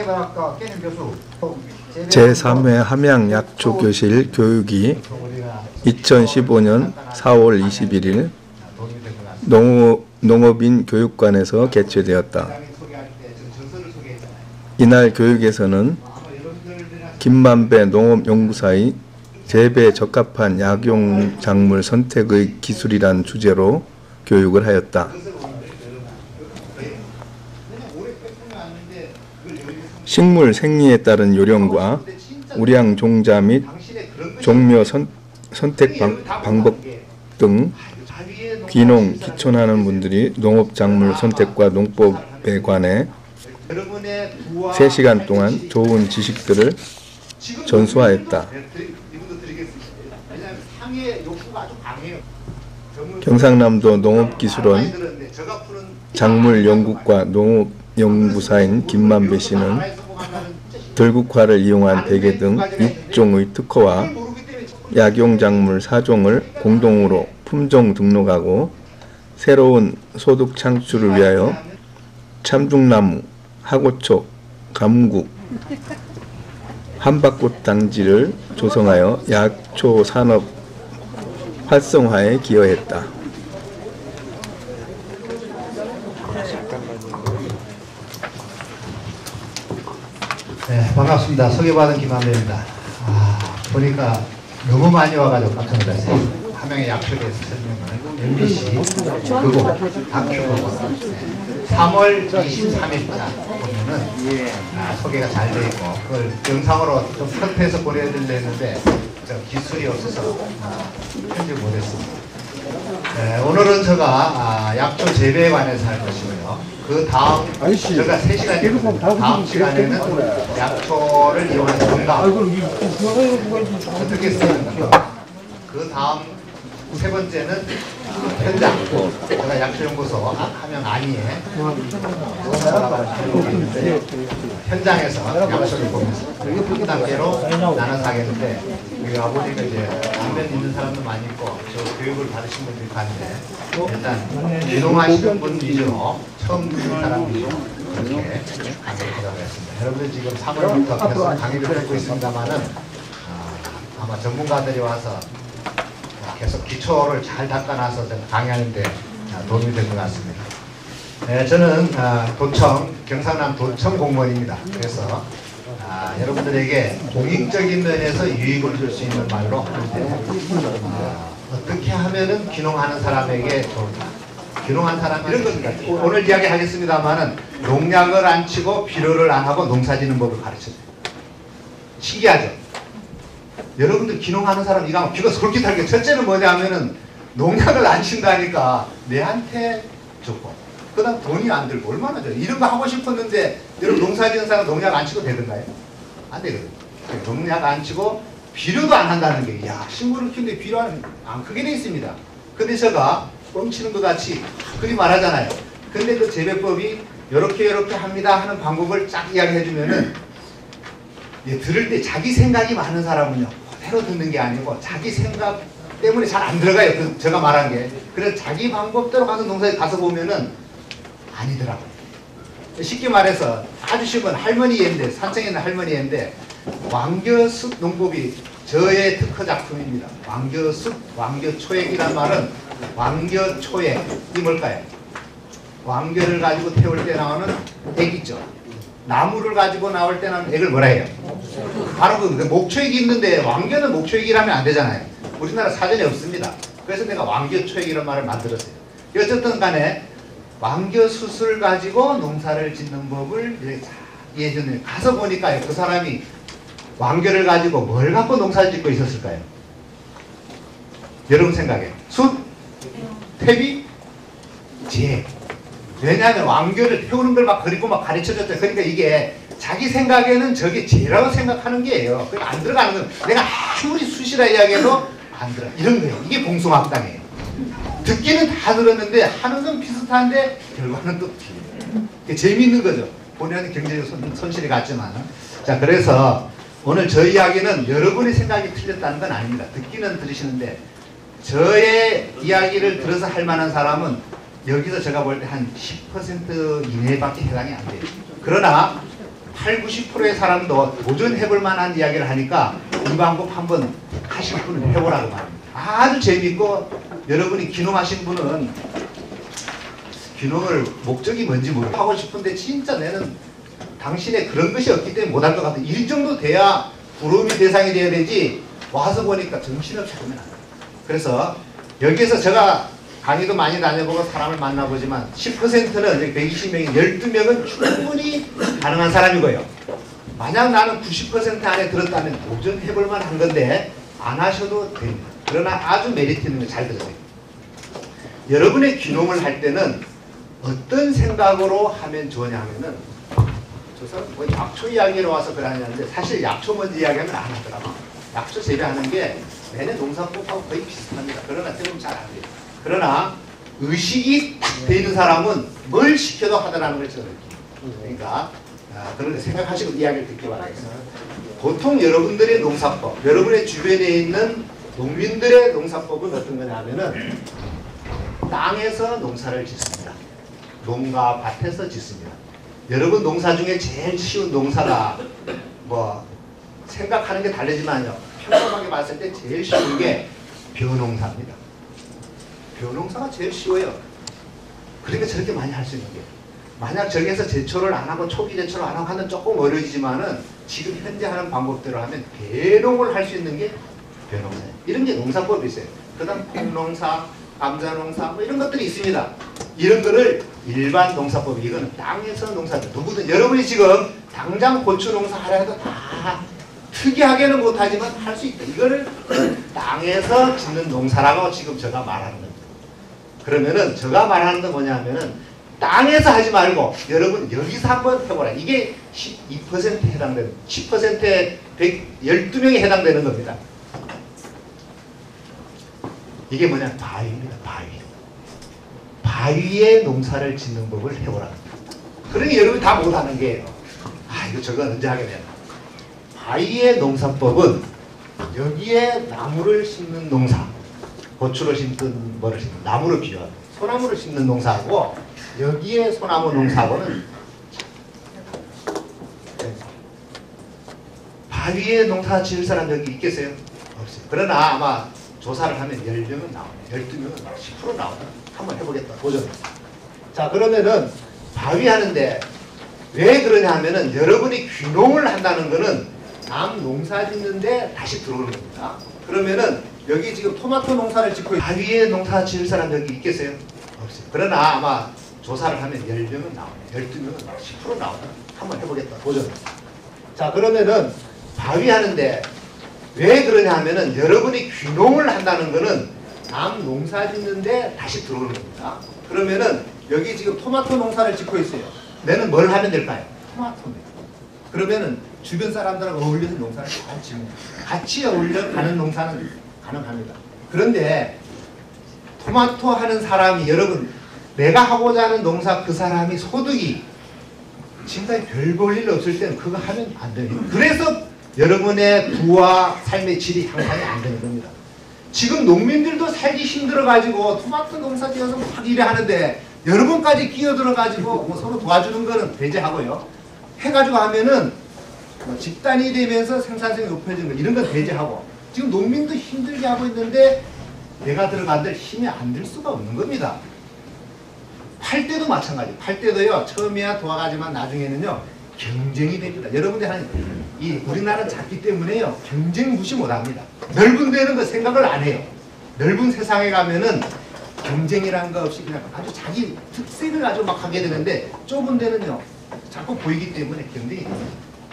생계발학과 깨님 교수 제3회 함양약초교실 교육이 2015년 4월 21일 농업인 교육관에서 개최되었다. 이날 교육에서는 김만배 농업연구사의 재배에 적합한 약용작물 선택의 기술이란 주제로 교육을 하였다. 식물 생리에 따른 요령과 우량 종자 및 종묘 선택 방법 등 귀농, 귀촌하는 분들이 농업작물 선택과 농법에 관해 3시간 동안 좋은 지식들을 전수하였다. 경상남도 농업기술원 작물연구과 농업연구사인 김만배 씨는 들국화를 이용한 베개 등 6종의 특허와 약용작물 4종을 공동으로 품종 등록하고 새로운 소득 창출을 위하여 참중나무, 하고촉, 감국, 한박꽃 단지를 조성하여 약초 산업 활성화에 기여했다. 네, 반갑습니다. 소개받은 김만배입니다. 보니까 너무 많이 와가지고 깜짝 놀랐어요. 함양의 약초에 대해서 설명을 MBC 그거 다큐고 3월 23일자 보면은 소개가 잘 되어 있고 그걸 영상으로 좀 편집해서 보내드리려 했는데 기술이 없어서 편집 못했습니다. 네, 오늘은 제가 약초 재배에 관해서 할 것이고요. 그 다음 제가 3시간이거든요. 다음 시간에는 약초를 이용한 정답 어떻게 쓰는가. 그 다음 세 번째는 현장. 제가 약초연구소 함양 안위에 현장에서 약초를 보면서 한 단계로 나눠서 하겠는데 여기 와보니까 이제 안면 있는 사람도 많이 있고 저 교육을 받으신 분들이 많은데 일단 귀농하시는 분 위주로 처음 듣는 사람 위주로 그렇게 강의를 하겠습니다. 여러분들 지금 3월부터 계속 강의를 하고 있습니다만은 아마 전문가들이 와서 계속 기초를 잘 닦아놔서 강의하는데 도움이 될 것 같습니다. 네, 저는 경상남 도청 공무원입니다. 그래서 여러분들에게 공익적인 면에서 유익을 줄 수 있는 말로 하는데 어떻게 하면은 귀농하는 사람에게 좋을까? 귀농한 사람 이런 겁니다. 오늘 이야기하겠습니다만은 농약을 안 치고 비료를 안 하고 농사 짓는 법을 가르쳐줘요. 신기하죠? 여러분들 귀농하는 사람 이거 귀가 솔깃할 게 첫째는 뭐냐면은 농약을 안 친다니까 내한테 좋고 그 다음 돈이 안 들고 얼마나 좋아요. 이런 거 하고 싶었는데 여러분 농사 지는 사람 농약 안 치고 되던가요? 안 되거든요. 농약 안 치고 비료도 안 한다는 게 야 식물을 키우는데 비료 안 크게 돼 있습니다. 근데 제가 뻥치는 것 같이 그리 말하잖아요. 근데 그 재배법이 이렇게 합니다 하는 방법을 쫙 이야기해 주면은 들을 때 자기 생각이 많은 사람은요 그대로 듣는 게 아니고 자기 생각 때문에 잘 안 들어가요. 제가 말한 게. 그래서 자기 방법대로 가서 농사에 가서 보면은 아니더라고요. 쉽게 말해서 아주 쉬운 할머니 예인데 산청에 있는 할머니 예인데 왕겨숙 농법이 저의 특허 작품입니다. 왕겨숙, 왕겨초액이란 말은 왕겨초액이 뭘까요? 왕겨를 가지고 태울 때 나오는 액이죠. 나무를 가지고 나올 때 나오는 액을 뭐라 해요? 바로 그 목초액이 있는데 왕겨는 목초액이라면 안 되잖아요. 우리나라 사전에 없습니다. 그래서 내가 왕겨초액이라는 말을 만들었어요. 어쨌든 간에 왕겨숯을 가지고 농사를 짓는 법을 예전에 가서 보니까 그 사람이 왕겨를 가지고 뭘 갖고 농사를 짓고 있었을까요? 여러분 생각에 숯? 퇴비? 재. 왜냐하면 왕겨를 태우는 걸 막 그리고 막 가르쳐줬죠. 그러니까 이게 자기 생각에는 저게 죄라고 생각하는 게예요. 그러니까 안 들어가는 건 내가 아무리 수시라 이야기해도 안 들어. 이런 거예요. 이게 공송학당이에요. 듣기는 다 들었는데 하는 건 비슷한데 결과는 또 틀려요. 재미있는 거죠. 본인은 경제적 손실이 갔지만. 자, 그래서 오늘 저 이야기는 여러분의 생각이 틀렸다는 건 아닙니다. 듣기는 들으시는데 저의 이야기를 들어서 할 만한 사람은 여기서 제가 볼 때 한 10% 이내밖에 해당이 안 돼요. 그러나 8, 90%의 사람도 도전해볼 만한 이야기를 하니까 이 방법 한번 하실 분은 해보라고 말합니다. 아주 재미있고 여러분이 귀농하신 분은 귀농을 목적이 뭔지 모르고 하고 싶은데 진짜 내는 당신의 그런 것이 없기 때문에 못할 것 같아. 이 정도 돼야 부러움이 대상이 돼야 되지 와서 보니까 정신없이 하면 안 돼. 그래서 여기에서 제가 강의도 많이 다녀보고 사람을 만나보지만 10%는 120명이 12명은 충분히 가능한 사람이고요. 만약 나는 90% 안에 들었다면 도전해볼 만한 건데 안 하셔도 됩니다. 그러나 아주 메리트 있는 거 잘 들으세요. 여러분의 귀농을 할 때는 어떤 생각으로 하면 좋으냐 하면은 저 사람 뭐 약초 이야기로 와서 그러냐는데 사실 약초 먼저 이야기하면 안 하더라고. 약초 재배하는 게 내내 농사법하고 거의 비슷합니다. 그러나 조금 잘 안 돼요. 그러나 의식이 딱 돼 있는 사람은 뭘 시켜도 하더라는 걸 저는 느낍니다. 그러니까 그렇게 생각하시고 이야기를 듣기 바라겠습니다. 보통 여러분들의 농사법, 여러분의 주변에 있는 농민들의 농사법은 어떤 거냐 하면은 땅에서 농사를 짓습니다. 농가 밭에서 짓습니다. 여러분 농사 중에 제일 쉬운 농사가 뭐 생각하는 게 다르지만요. 평범하게 봤을 때 제일 쉬운 게 벼농사입니다. 벼농사가 제일 쉬워요. 그러니까 저렇게 많이 할 수 있는 게 만약 저기에서 제초를 안 하고 초기 제초를 안 하고 하면 조금 어려지만은 지금 현재 하는 방법대로 하면 대농을 할 수 있는 게 벼농사예요. 이런 게 농사법이 있어요. 그 다음 콩농사, 감자농사 뭐 이런 것들이 있습니다. 이런 거를 일반 농사법, 이거는 땅에서 농사죠. 누구든 여러분이 지금 당장 고추 농사 하려 해도 다 특이하게는 못하지만 할 수 있다. 이거를 땅에서 짓는 농사라고 지금 제가 말하는 겁니다. 그러면은 제가 말하는 건 뭐냐면은 땅에서 하지 말고 여러분 여기서 한번 해보라. 이게 12%에 해당되는 10%에 112명이 해당되는 겁니다. 이게 뭐냐? 바위입니다. 바위. 바위에 농사를 짓는 법을 해보라. 그러니 여러분이 다 못하는 게요. 아 이거 저거 언제 하게 되나. 바위의 농사법은 여기에 나무를 심는 농사, 고추를 심든 뭐를 심든 나무를 비유하는 소나무를 심는 농사하고 여기에 소나무 농사하고는 바위에 농사 지을 사람 여기 있겠어요? 없어요. 그러나 아마 조사를 하면 10명은 나오네. 12명은 10% 나오네. 한번 해보겠다. 도전. 자 그러면은 바위 하는데 왜 그러냐 하면은 여러분이 귀농을 한다는 거는 남 농사 짓는데 다시 들어오는 겁니다. 그러면은 여기 지금 토마토 농사를 짓고 바위에 농사 지을 사람 여기 있겠어요? 없어요. 그러나 아마 조사를 하면 10명은 나오네. 12명은 10% 나오네. 한번 해보겠다. 도전. 자 그러면은 바위 하는데 왜 그러냐 하면은 여러분이 귀농을 한다는 거는 남 농사 짓는데 다시 들어오는 겁니다. 그러면은 여기 지금 토마토 농사를 짓고 있어요. 내는 뭘 하면 될까요? 토마토입니다. 그러면은 주변 사람들하고 어울려서 농사를 잘 지는 같이 어울려 가는 농사는 가능합니다. 그런데 토마토 하는 사람이 여러분 내가 하고자 하는 농사 그 사람이 소득이 지금까지 별 볼 일 없을 때는 그거 하면 안 됩니다. 그래서 여러분의 부와 삶의 질이 향상이 안 되는 겁니다. 지금 농민들도 살기 힘들어가지고 토마토 농사 지어서 막 일을 하는데 여러분까지 끼어들어가지고 뭐 서로 도와주는 거는 배제하고요. 해가지고 하면은 뭐 집단이 되면서 생산성이 높아지는 거 이런 건 배제하고 지금 농민도 힘들게 하고 있는데 내가 들어간들 힘이 안 들 수가 없는 겁니다. 팔 때도 마찬가지. 팔 때도요. 처음에야 도와가지만 나중에는요. 경쟁이 됩니다. 여러분들 이 우리나라는 작기 때문에요. 경쟁 무시 못합니다. 넓은 데는 그 생각을 안 해요. 넓은 세상에 가면은 경쟁이라는 거 없이 그냥 아주 자기 특색을 아주 막 하게 되는데 좁은 데는요. 자꾸 보이기 때문에 경쟁이 됩니다.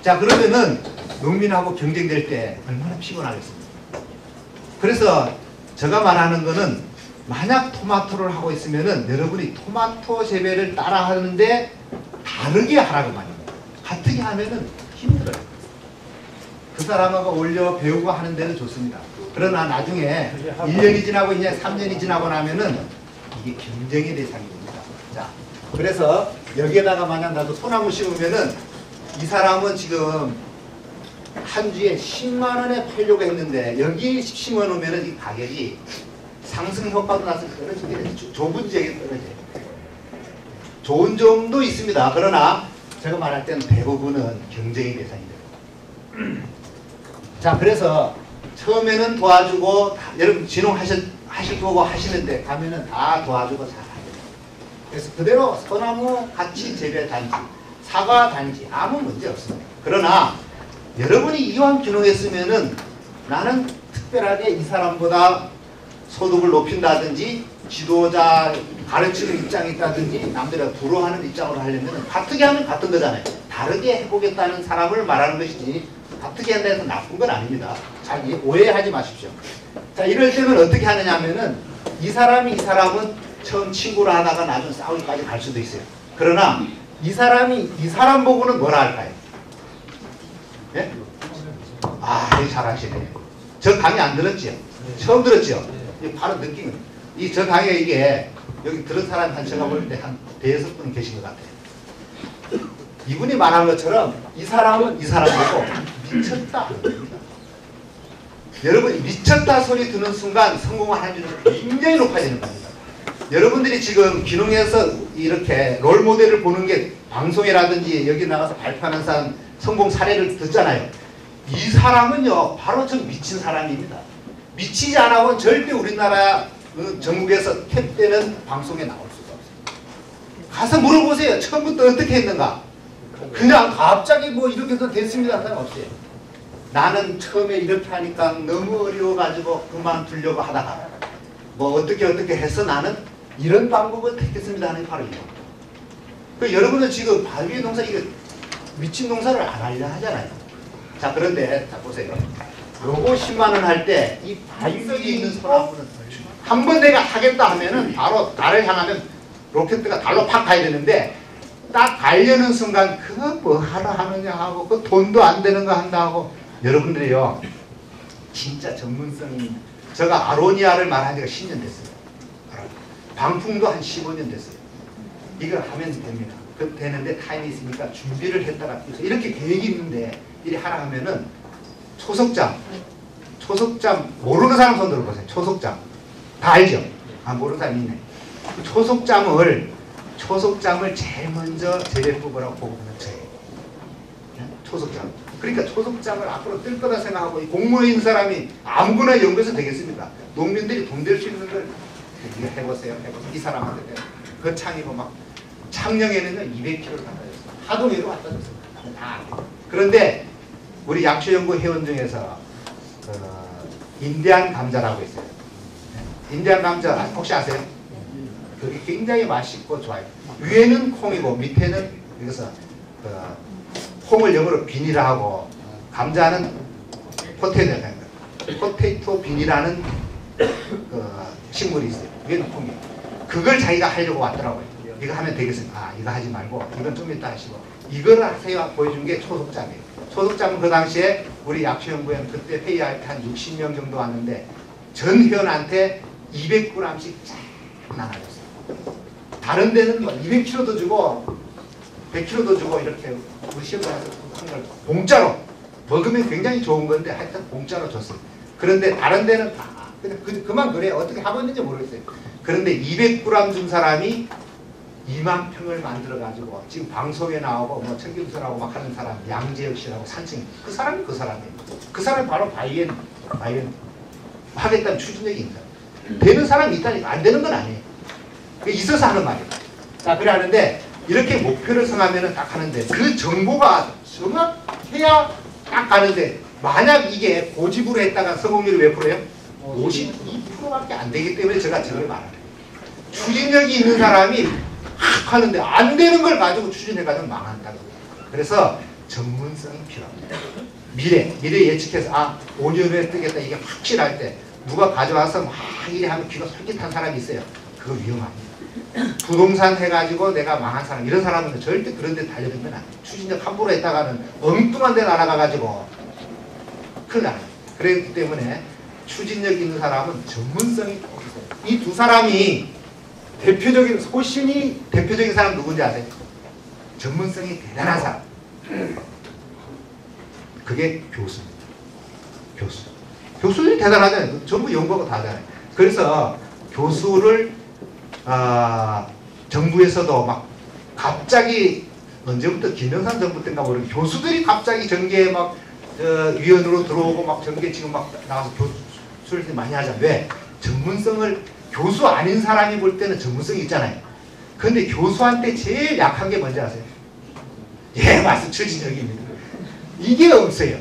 자 그러면은 농민하고 경쟁될 때 얼마나 피곤하겠습니까? 그래서 제가 말하는 거는 만약 토마토를 하고 있으면은 여러분이 토마토 재배를 따라 하는데 다르게 하라고 말입니다. 같게 하면은 힘들어요. 그 사람하고 어울려 배우고 하는 데는 좋습니다. 그러나 나중에 1년이 지나고 이제 3년이 지나고 나면은 이게 경쟁의 대상이 됩니다. 자, 그래서 여기에다가 만약 나도 소나무 심으면은 이 사람은 지금 한 주에 10만 원에 팔려고 했는데 여기 심어 놓으면은 이 가격이 상승 효과도 나서 떨어지게 돼요. 좁은 지역에 떨어져요. 좋은 점도 있습니다. 그러나 제가 말할 때는 대부분은 경쟁의 대상이 돼요. 자, 그래서 처음에는 도와주고 여러분 진홍하실 거고 하시는데 가면은 다 도와주고 잘 하게 돼요. 그래서 그대로 소나무 같이 재배 단지, 사과 단지 아무 문제 없습니다. 그러나 여러분이 이왕 귀농했으면은 나는 특별하게 이 사람보다 소득을 높인다든지 지도자 가르치는 입장이 있다든지 남들이 부러워하는 입장으로 하려면 같게 하면 같은 거잖아요. 다르게 해보겠다는 사람을 말하는 것이지 같게 한다 해서 나쁜 건 아닙니다. 잘 오해하지 마십시오. 자, 이럴 때는 어떻게 하느냐 하면은 이 사람은 처음 친구로 하다가 나중에 싸우기까지 갈 수도 있어요. 그러나 이 사람 보고는 뭐라 할까요? 예? 아, 이거 잘하시네. 저 강의 안 들었지요? 처음 들었지요? 이게 바로 느낌은 저 강의가 이게 여기 들은 사람이 한 제가 볼 때 한 대여섯 분 계신 것 같아요. 이분이 말한 것처럼 이 사람은 이 사람 보고 미쳤다. 여러분이 미쳤다 소리 듣는 순간 성공할 확률은 굉장히 높아지는 겁니다. 여러분들이 지금 귀농해서 이렇게 롤 모델을 보는 게 방송이라든지 여기 나가서 발표하는 사람 성공 사례를 듣잖아요. 이 사람은요 바로 저 미친 사람입니다. 미치지 않아서는 절대 우리나라 전국에서 탭되는 방송에 나올 수가 없어요. 가서 물어보세요. 처음부터 어떻게 했는가. 그냥 갑자기 뭐 이렇게 해서 됐습니다 하는 사람 없어요. 나는 처음에 이렇게 하니까 너무 어려워가지고 그만두려고 하다가 뭐 어떻게 해서 나는 이런 방법을 택했습니다 하는 게 바로 이거. 그 여러분은 지금 바위 농사 이거 미친 농사를 안 하려 하잖아요. 자, 그런데 자 보세요. 요거 10만 원 할 때 이 바위에 있는 소나무는 한 번 내가 하겠다 하면은 바로 달을 향하면 로켓트가 달로 팍 가야 되는데 딱 가려는 순간 그거 뭐 하러 하느냐 하고 그 돈도 안 되는 거 한다 하고 여러분들이요 진짜 전문성이 제가 아로니아를 말한 지가 10년 됐어요. 방풍도 한 15년 됐어요. 이걸 하면 됩니다. 그 되는데 타임이 있으니까 준비를 했다가 이렇게 계획이 있는데 이리 하라 하면은 초석잠 모르는 사람 손 들어보세요. 초석잠 다 알죠? 아, 모르는 사람 있네. 초석잠을 제일 먼저 재배를 뽑으라고 보고 있는 저예요. 초석잠. 그러니까 초석잠을 앞으로 뜰 거다 생각하고 이 공무원에 있는 사람이 아무거나 연구해서 되겠습니다. 농민들이 돈 될 수 있는 걸 이거 해보세요. 이 사람한테 거창이고 막 창녕에는요 200kg를 갖다 줬어요. 하동에로 갖다 줬어요. 다. 그런데 우리 약초연구 회원 중에서 인디안 감자라고 있어요. 인디안 감자 혹시 아세요? 그게 굉장히 맛있고 좋아요. 위에는 콩이고 밑에는 여기서 콩을 영어로 비니라 하고 감자는 포테이토 비니라는 식물이 있어요. 위에는 콩이에요. 그걸 자기가 하려고 왔더라고요. 이거 하면 되겠습니다. 아, 이거 하지 말고 이건 좀 이따 하시고 이거를 하세요. 보여준 게 초석잠이에요. 초석잠은 그 당시에 우리 약초연구원 그때 회의할 때 한 60명 정도 왔는데 전 회원한테 200g씩 쫙 나눠줬어요. 다른 데는 뭐 200kg도 주고 100kg도 주고 이렇게 우리 시험장에서 한 걸 공짜로 먹으면 굉장히 좋은 건데 하여튼 공짜로 줬어요. 그런데 다른 데는 다 그냥 그만 그래. 어떻게 하고 있는지 모르겠어요. 그런데 200g 준 사람이 2만 평을 만들어가지고 지금 방송에 나오고 뭐 청김설하고 막 하는 사람 양재혁 씨라고 산증 그 사람이 그 사람이 바로 바이엔 하겠다는 추진력이 있는 사람. 되는 사람이 있다니까 안 되는 건 아니에요. 있어서 하는 말이에요. 자, 그래 하는데 이렇게 목표를 정하면은 딱 하는데 그 정보가 정확해야 딱 가는데 만약 이게 고집으로 했다가 성공률이 몇 프로예요? 52%밖에 안 되기 때문에 제가 저걸 말하는 거예요. 추진력이 있는 사람이 하는데 안 되는 걸 가지고 추진해가지고 망한다고. 그래서 전문성이 필요합니다. 미래 예측해서 5년 후에 뜨겠다 이게 확실할 때 누가 가져와서 막 이래 하면 귀가 솔깃한 사람이 있어요. 그거 위험합니다. 부동산 해가지고 내가 망한 사람 이런 사람은 절대 그런 데 달려들면 안 돼요. 추진력 함부로 했다가는 엉뚱한 데 날아가가지고 큰일 나요. 그렇기 때문에 추진력 있는 사람은 전문성이 있어요. 이 두 사람이 대표적인 사람 누군지 아세요? 전문성이 대단한 사람. 그게 교수입니다. 교수들이 대단하잖아요. 전부 연구하고 다 하잖아요. 그래서 교수를 정부에서도 막 갑자기 언제부터 김영삼 정부 때인가 모르는 교수들이 갑자기 정계 막 위원으로 들어오고 막 정계 지금 막 나와서 교수를 많이 하자. 왜? 전문성을 교수 아닌 사람이 볼 때는 전문성이 있잖아요. 근데 교수한테 제일 약한 게 뭔지 아세요? 예, 맞습니다. 추진력입니다. 이게 없어요.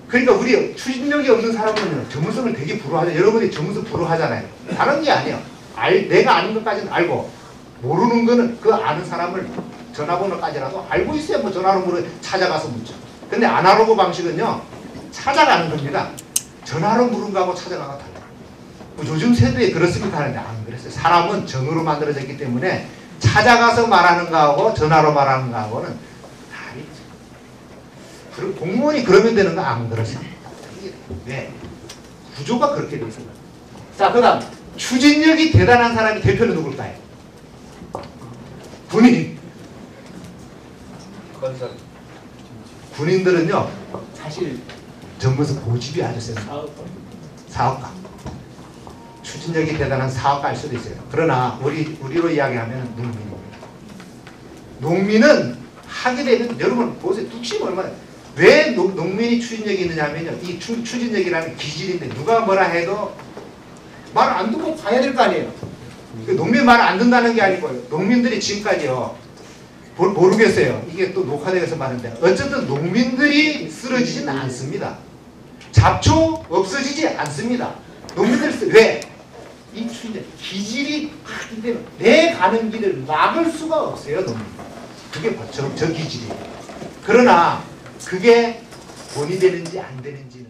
그러니까 우리 추진력이 없는 사람은 전문성을 되게 부러워하죠. 여러분이 전문성 부러워하잖아요. 다른 게 아니에요. 내가 아는 것까지는 알고 모르는 거는 그 아는 사람을 전화번호까지라도 알고 있어야 뭐 전화로 찾아가서 묻죠. 근데 아날로그 방식은요, 찾아가는 겁니다. 전화로 물은 거하고 찾아가가 달라요. 요즘 세대에 그렇습니까 하는데 안 그랬어요. 사람은 정으로 만들어졌기 때문에 찾아가서 말하는 거하고 전화로 말하는 거하고는 다르죠. 그리고 공무원이 그러면 되는 거 안 그렇습니다. 왜? 구조가 그렇게 돼 있어요. 자, 그 다음 추진력이 대단한 사람이 대표는 누굴까요? 군인. 군인들은요, 사실 전문성 고집이 아주 세요. 사업가. 추진력이 대단한 사업가일 수도 있어요. 그러나 우리로 이야기하면 농민입니다. 농민은 하게 되면 여러분 보세요. 뚝심 얼마나. 왜 농민이 추진력이 있느냐 하면요, 이 추진력이라는 기질인데 누가 뭐라 해도 말 안 듣고 가야 될 거 아니에요. 농민 말 안 듣는다는 게 아니고요. 농민들이 지금까지요, 모르겠어요. 이게 또 녹화되어서 말인데 어쨌든 농민들이 쓰러지지는 않습니다. 잡초 없어지지 않습니다. 농민들 왜? 이 추진력 기질이 하기 때문에 내 가는 길을 막을 수가 없어요. 농민. 그게 저 기질이에요. 그러나 그게 본이 되는지 안 되는지는